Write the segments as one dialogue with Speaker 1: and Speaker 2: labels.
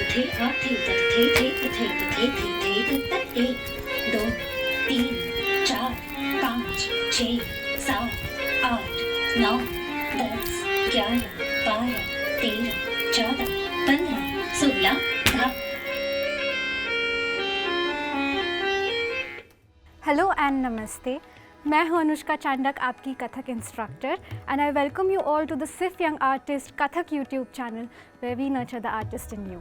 Speaker 1: थे आ थे तत थे थे तत एक दो तीन चार पाँच छः सात आठ नौ 10 11 12 13 14 15 16 17।
Speaker 2: हेलो एंड नमस्ते, मैं हूं अनुष्का चांडक, आपकी Kathak instructor, and I welcome you all to the सिर्फ young artist Kathak YouTube channel where we nurture the artist in you.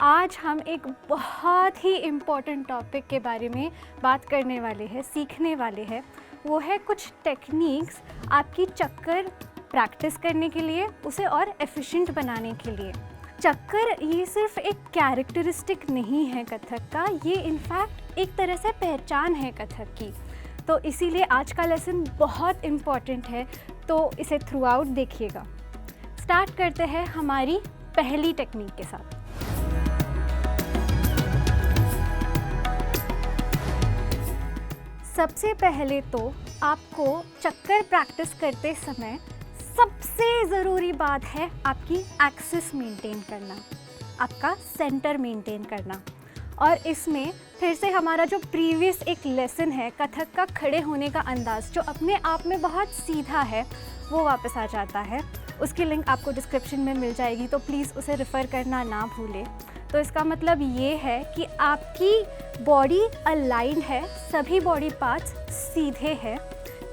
Speaker 2: आज हम एक बहुत ही इम्पॉर्टेंट टॉपिक के बारे में बात करने वाले हैं, सीखने वाले हैं। वो है कुछ टेक्निक्स आपकी चक्कर प्रैक्टिस करने के लिए, उसे और एफिशिएंट बनाने के लिए। चक्कर ये सिर्फ एक कैरेक्टरिस्टिक नहीं है कथक का, ये इनफैक्ट एक तरह से पहचान है कथक की। तो इसीलिए आज का लेसन बहुत इम्पॉर्टेंट है, तो इसे थ्रू आउट देखिएगा। स्टार्ट करते हैं हमारी पहली टेक्निक के साथ। सबसे पहले तो आपको चक्कर प्रैक्टिस करते समय सबसे ज़रूरी बात है आपकी एक्सिस मेंटेन करना, आपका सेंटर मेंटेन करना। और इसमें फिर से हमारा जो प्रीवियस एक लेसन है कथक का खड़े होने का अंदाज़, जो अपने आप में बहुत सीधा है, वो वापस आ जाता है। उसकी लिंक आपको डिस्क्रिप्शन में मिल जाएगी, तो प्लीज़ उसे रेफ़र करना ना भूलें। तो इसका मतलब ये है कि आपकी बॉडी अलाइंड है, सभी बॉडी पार्ट्स सीधे हैं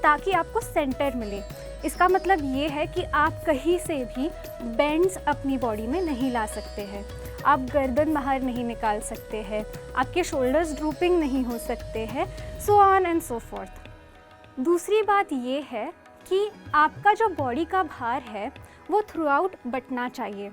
Speaker 2: ताकि आपको सेंटर मिले। इसका मतलब ये है कि आप कहीं से भी बेंड्स अपनी बॉडी में नहीं ला सकते हैं। आप गर्दन बाहर नहीं निकाल सकते हैं, आपके शोल्डर्स ड्रूपिंग नहीं हो सकते हैं, so on and so fourth. दूसरी बात ये है कि आपका जो बॉडी का भार है वो थ्रू आउट बंटना चाहिए।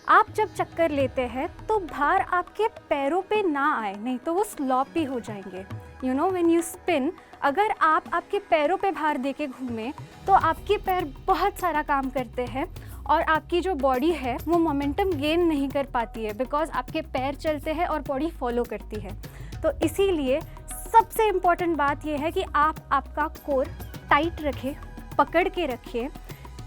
Speaker 2: आप जब चक्कर लेते हैं तो भार आपके पैरों पे ना आए, नहीं तो वो स्लॉपी हो जाएंगे। You know when you spin, अगर आप आपके पैरों पे भार देके घूमें तो आपके पैर बहुत सारा काम करते हैं और आपकी जो बॉडी है वो मोमेंटम गेन नहीं कर पाती है, बिकॉज आपके पैर चलते हैं और बॉडी फॉलो करती है। तो इसीलिए सबसे इम्पॉर्टेंट बात यह है कि आप आपका कोर टाइट रखें, पकड़ के रखिए,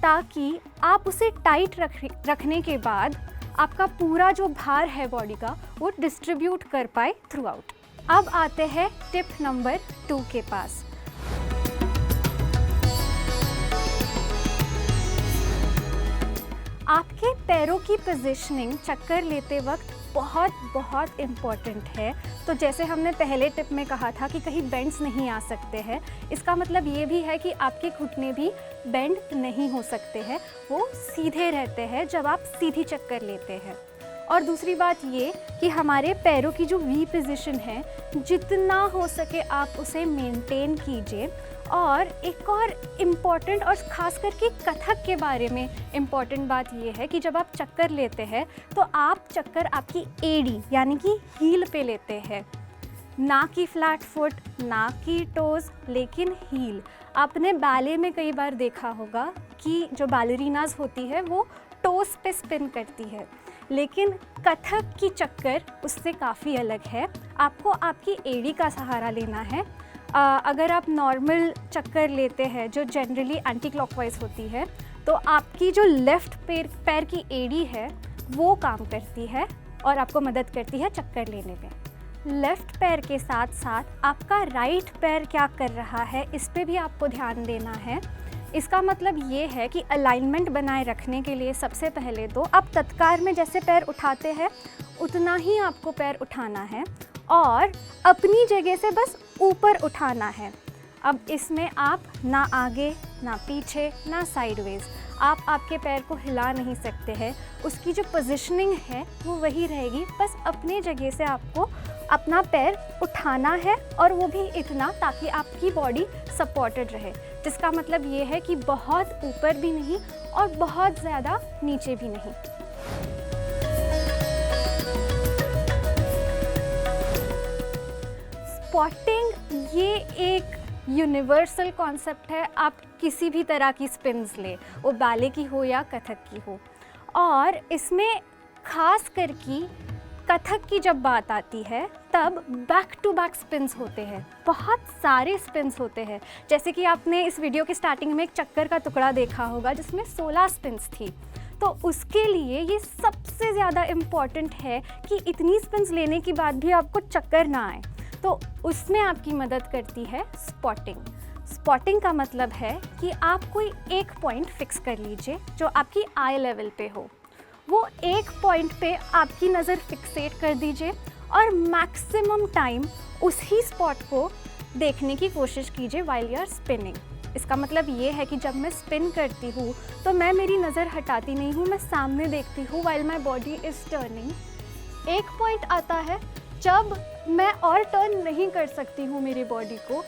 Speaker 2: ताकि आप उसे टाइट रखने के बाद आपका पूरा जो भार है बॉडी का वो डिस्ट्रीब्यूट कर पाए थ्रू आउट। अब आते हैं टिप नंबर 2 के पास। आपके पैरों की पोजीशनिंग चक्कर लेते वक्त बहुत बहुत इम्पॉर्टेंट है। तो जैसे हमने पहले टिप में कहा था कि कहीं बेंड्स नहीं आ सकते हैं, इसका मतलब ये भी है कि आपके घुटने भी बेंड नहीं हो सकते हैं, वो सीधे रहते हैं जब आप सीधी चक्कर लेते हैं। और दूसरी बात ये कि हमारे पैरों की जो वी पोजीशन है, जितना हो सके आप उसे मेंटेन कीजिए। और एक और इम्पॉर्टेंट और ख़ास करके कथक के बारे में इम्पॉर्टेंट बात ये है कि जब आप चक्कर लेते हैं तो आप चक्कर आपकी एड़ी यानी कि हील पे लेते हैं, ना कि फ्लैट फुट, ना कि टोज़, लेकिन हील। आपने बैले में कई बार देखा होगा कि जो बैलरीनाज होती है वो टोज़ पे स्पिन करती है, लेकिन कथक की चक्कर उससे काफ़ी अलग है। आपको आपकी एड़ी का सहारा लेना है। अगर आप नॉर्मल चक्कर लेते हैं जो जनरली एंटी क्लॉकवाइज होती है, तो आपकी जो लेफ़्ट पैर की एड़ी है वो काम करती है और आपको मदद करती है चक्कर लेने में। लेफ़्ट पैर के साथ साथ आपका राइट पैर क्या कर रहा है, इस पे भी आपको ध्यान देना है। इसका मतलब ये है कि अलाइनमेंट बनाए रखने के लिए सबसे पहले तो आप तत्कार में जैसे पैर उठाते हैं उतना ही आपको पैर उठाना है और अपनी जगह से बस ऊपर उठाना है। अब इसमें आप ना आगे, ना पीछे, ना साइडवेज, आप आपके पैर को हिला नहीं सकते हैं। उसकी जो पोजीशनिंग है वो वही रहेगी, बस अपने जगह से आपको अपना पैर उठाना है और वो भी इतना ताकि आपकी बॉडी सपोर्टेड रहे, जिसका मतलब ये है कि बहुत ऊपर भी नहीं और बहुत ज़्यादा नीचे भी नहीं। स्पॉटिंग ये एक यूनिवर्सल कॉन्सेप्ट है। आप किसी भी तरह की स्पिन्स ले, वो बैले की हो या कथक की हो, और इसमें खास करके कथक की जब बात आती है तब बैक टू बैक स्पिन्स होते हैं, बहुत सारे स्पिन्स होते हैं। जैसे कि आपने इस वीडियो के स्टार्टिंग में एक चक्कर का टुकड़ा देखा होगा जिसमें 16 स्पिन्स थी। तो उसके लिए ये सबसे ज़्यादा इम्पॉर्टेंट है कि इतनी स्पिन्स लेने के बाद भी आपको चक्कर ना आए। तो उसमें आपकी मदद करती है स्पॉटिंग। स्पॉटिंग का मतलब है कि आप कोई एक पॉइंट फिक्स कर लीजिए जो आपकी आई लेवल पे हो। वो एक पॉइंट पे आपकी नज़र फिक्सेट कर दीजिए और मैक्सिमम टाइम उसी स्पॉट को देखने की कोशिश कीजिए व्हाइल यू आर स्पिनिंग। इसका मतलब ये है कि जब मैं स्पिन करती हूँ तो मैं मेरी नज़र हटाती नहीं हूँ, मैं सामने देखती हूँ while my body is turning. एक पॉइंट आता है जब मैं और टर्न नहीं कर सकती हूँ मेरी बॉडी को,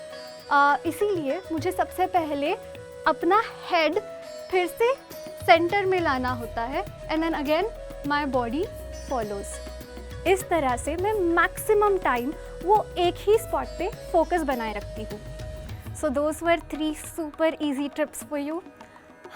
Speaker 2: इसीलिए मुझे सबसे पहले अपना हेड फिर से सेंटर में लाना होता है and then again my body follows. इस तरह से मैं मैक्सिमम टाइम वो एक ही स्पॉट पे फोकस बनाए रखती हूँ। So those were 3 super easy tips for you.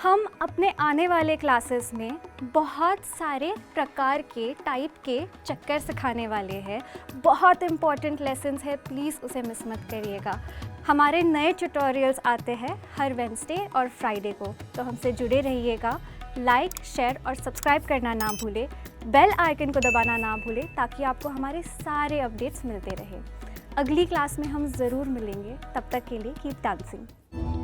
Speaker 2: हम अपने आने वाले क्लासेस में बहुत सारे प्रकार के टाइप के चक्कर सिखाने वाले हैं। बहुत इंपॉर्टेंट लेसन्स है, प्लीज़ उसे मिस मत करिएगा। हमारे नए ट्यूटोरियल्स आते हैं हर वेडनेसडे और फ्राइडे को, तो हमसे जुड़े रहिएगा। लाइक, शेयर और सब्सक्राइब करना ना भूलें, बेल आइकन को दबाना ना भूलें ताकि आपको हमारे सारे अपडेट्स मिलते रहें। अगली क्लास में हम ज़रूर मिलेंगे, तब तक के लिए कीप डांसिंग।